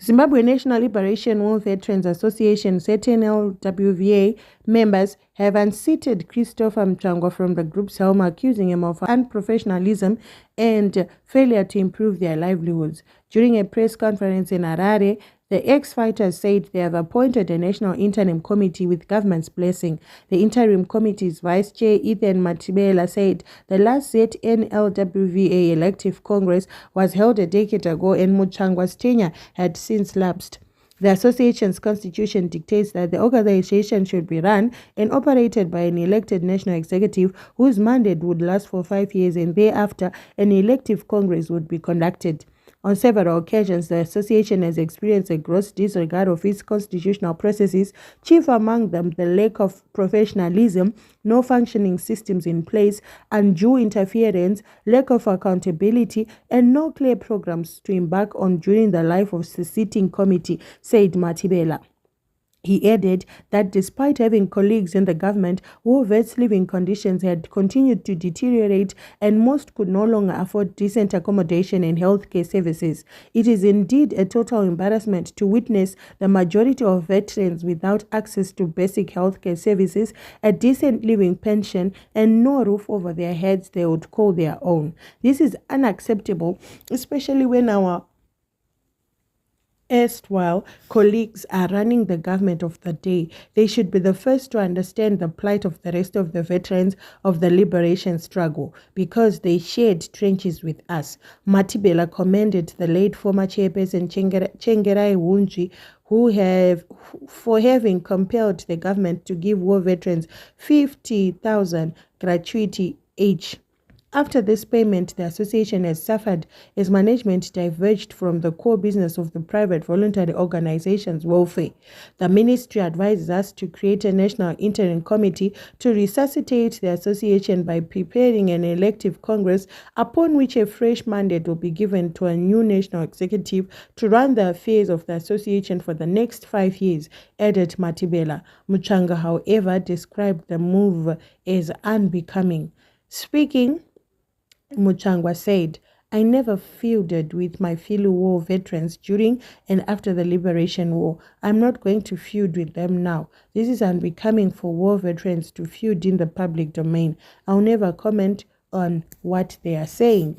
Zimbabwe National Liberation War Veterans Association, ZNLWVA, members have unseated Christopher Mutsvangwa from the group's helm, accusing him of unprofessionalism and failure to improve their livelihoods. During a press conference in Harare, the ex-fighters said they have appointed a national interim committee with government's blessing. The interim committee's vice chair, Ethan Matibela, said the last ZNLWVA elective congress was held a decade ago and Mutsvangwa's tenure had since lapsed. The association's constitution dictates that the organization should be run and operated by an elected national executive whose mandate would last for 5 years, and thereafter an elective congress would be conducted. On several occasions, the association has experienced a gross disregard of its constitutional processes, chief among them the lack of professionalism, no functioning systems in place, undue interference, lack of accountability, and no clear programs to embark on during the life of the sitting committee, said Matibela. He added that despite having colleagues in the government, war vets' living conditions had continued to deteriorate and most could no longer afford decent accommodation and healthcare services. It is indeed a total embarrassment to witness the majority of veterans without access to basic healthcare services, a decent living pension, and no roof over their heads they would call their own. This is unacceptable, especially when our erstwhile colleagues are running the government of the day. They should be the first to understand the plight of the rest of the veterans of the liberation struggle because they shared trenches with us. Matibela commended the late former chairperson Chengerai Wunji for having compelled the government to give war veterans 50,000 gratuity each. After this payment, the association has suffered as management diverged from the core business of the private voluntary organization's welfare. The ministry advises us to create a national interim committee to resuscitate the association by preparing an elective congress upon which a fresh mandate will be given to a new national executive to run the affairs of the association for the next 5 years, added Matibela. Mutsvangwa, however, described the move as unbecoming. Speaking, Mutsvangwa said, "I never feuded with my fellow war veterans during and after the Liberation War. I'm not going to feud with them now. This is unbecoming for war veterans to feud in the public domain. I'll never comment on what they are saying."